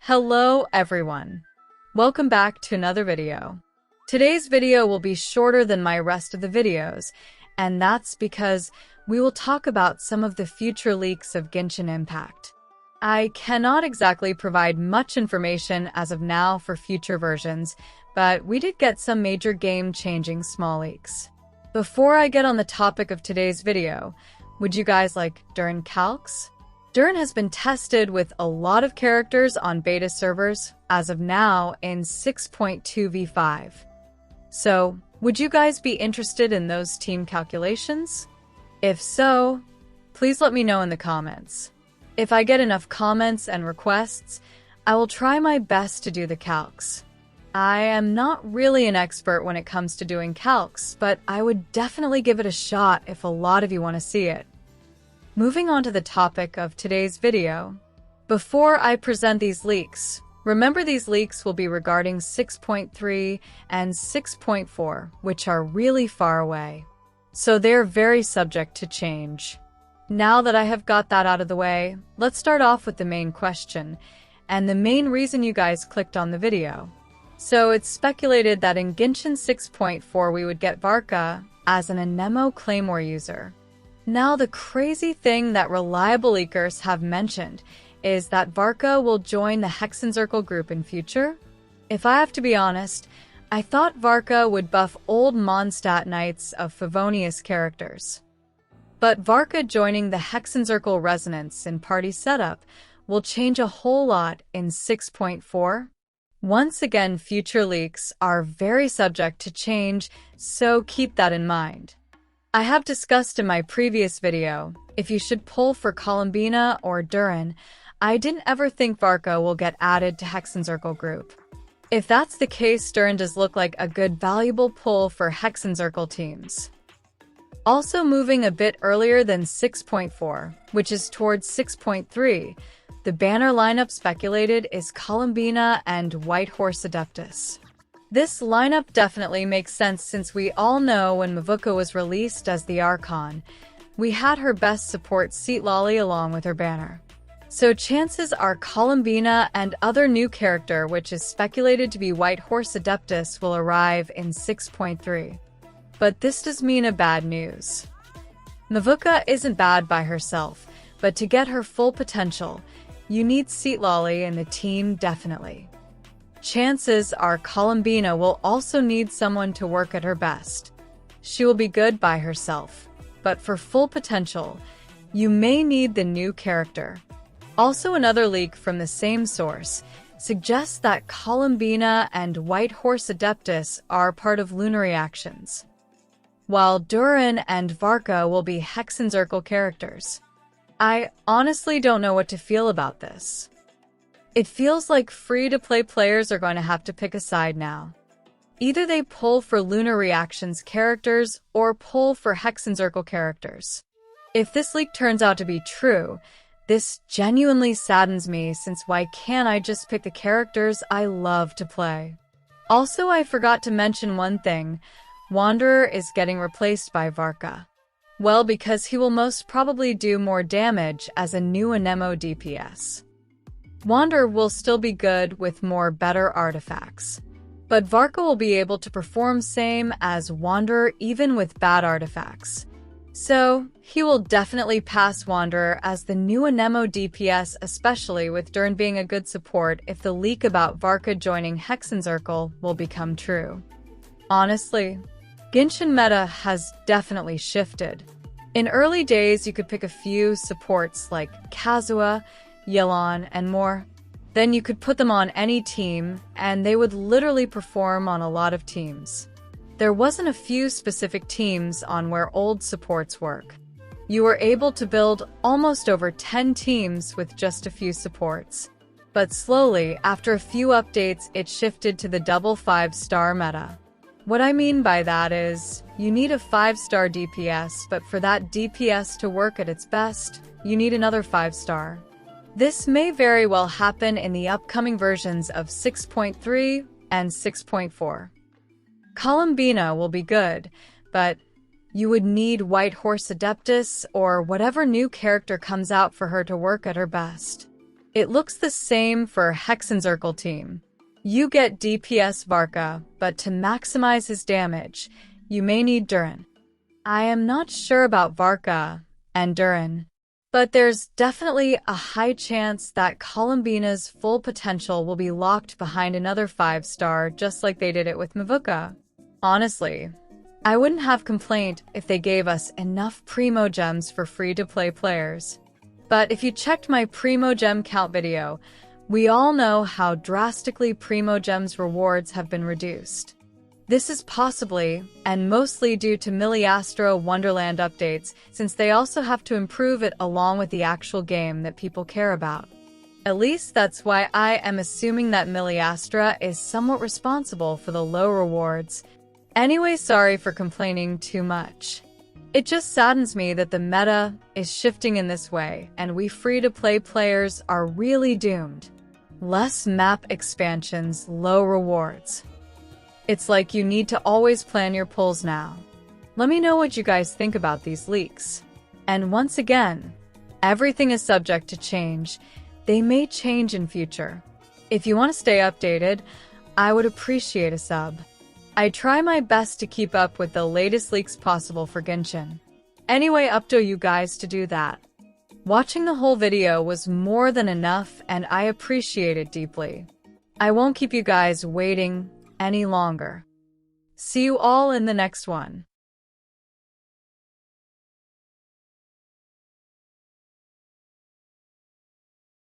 Hello everyone. Welcome back to another video. Today's video will be shorter than my rest of the videos, and that's because we will talk about some of the future leaks of Genshin Impact. I cannot exactly provide much information as of now for future versions, but we did get some major game-changing small leaks. Before I get on the topic of today's video, would you guys like Durin calcs? Durin has been tested with a lot of characters on beta servers as of now in 6.2 v5. So, would you guys be interested in those team calculations? If so, please let me know in the comments. If I get enough comments and requests, I will try my best to do the calcs. I am not really an expert when it comes to doing calcs, but I would definitely give it a shot if a lot of you want to see it. Moving on to the topic of today's video. Before I present these leaks, remember these leaks will be regarding 6.3 and 6.4, which are really far away. So they're very subject to change. Now that I have got that out of the way, let's start off with the main question, and the main reason you guys clicked on the video. So it's speculated that in Genshin 6.4 we would get Varka as an anemo claymore user. Now, the crazy thing that reliable leakers have mentioned is that Varka will join the Hexenzirkel group in future. If I have to be honest, I thought Varka would buff old Mondstadt Knights of Favonius characters. But Varka joining the Hexenzirkel Resonance in party setup will change a whole lot in 6.4. Once again, future leaks are very subject to change, so keep that in mind. I have discussed in my previous video if you should pull for Columbina or Durin. I didn't ever think Varka will get added to Hexenzirkel group. If that's the case, Durin does look like a good valuable pull for Hexenzirkel teams. Also moving a bit earlier than 6.4, which is towards 6.3, the banner lineup speculated is Columbina and Whitehorse Adeptus. This lineup definitely makes sense since we all know when Mavuka was released as the Archon, we had her best support Seat Lolly along with her banner. So chances are Columbina and other new character, which is speculated to be Whitehorse Adeptus, will arrive in 6.3. But this does mean a bad news. Mavuka isn't bad by herself, but to get her full potential, you need Seat Lolly in the team definitely. Chances are Columbina will also need someone to work at her best. She will be good by herself, but for full potential, you may need the new character. Also, another leak from the same source suggests that Columbina and Whitehorse Adeptus are part of Lunar reactions, while Durin and Varka will be Hexenzirkel characters. I honestly don't know what to feel about this. It feels like free-to-play players are going to have to pick a side now. Either they pull for Lunar Reactions characters or pull for Hexenzirkel characters. If this leak turns out to be true, this genuinely saddens me since why can't I just pick the characters I love to play? Also, I forgot to mention one thing. Wanderer is getting replaced by Varka. Well, because he will most probably do more damage as a new anemo DPS. Wanderer will still be good with more better artifacts, but Varka will be able to perform same as Wanderer even with bad artifacts. So, he will definitely pass Wanderer as the new anemo DPS, especially with Durin being a good support if the leak about Varka joining Hexenzirkel will become true. Honestly, Genshin meta has definitely shifted. In early days, you could pick a few supports like Kazuha, Yelan, and more. Then you could put them on any team, and they would literally perform on a lot of teams. There wasn't a few specific teams on where old supports work. You were able to build almost over 10 teams with just a few supports. But slowly, after a few updates, it shifted to the double 5-star meta. What I mean by that is, you need a 5-star DPS, but for that DPS to work at its best, you need another 5-star. This may very well happen in the upcoming versions of 6.3 and 6.4. Columbina will be good, but you would need Whitehorse Adeptus or whatever new character comes out for her to work at her best. It looks the same for Hexenzirkel team. You get DPS Varka, but to maximize his damage, you may need Durin. I am not sure about Varka and Durin, but there's definitely a high chance that Columbina's full potential will be locked behind another 5-star just like they did it with Mavuka. Honestly, I wouldn't have complained if they gave us enough Primo Gems for free-to-play players. But if you checked my Primo Gem count video, we all know how drastically Primo Gems rewards have been reduced. This is possibly, and mostly due to Miliastro Wonderland updates, since they also have to improve it along with the actual game that people care about. At least that's why I am assuming that Miliastra is somewhat responsible for the low rewards. Anyway, sorry for complaining too much. It just saddens me that the meta is shifting in this way, and we free-to-play players are really doomed. Less map expansions, low rewards. It's like you need to always plan your pulls now. Let me know what you guys think about these leaks. And once again, everything is subject to change. They may change in future. If you want to stay updated, I would appreciate a sub. I try my best to keep up with the latest leaks possible for Genshin. Anyway, up to you guys to do that. Watching the whole video was more than enough, and I appreciate it deeply. I won't keep you guys waiting any longer. See you all in the next one.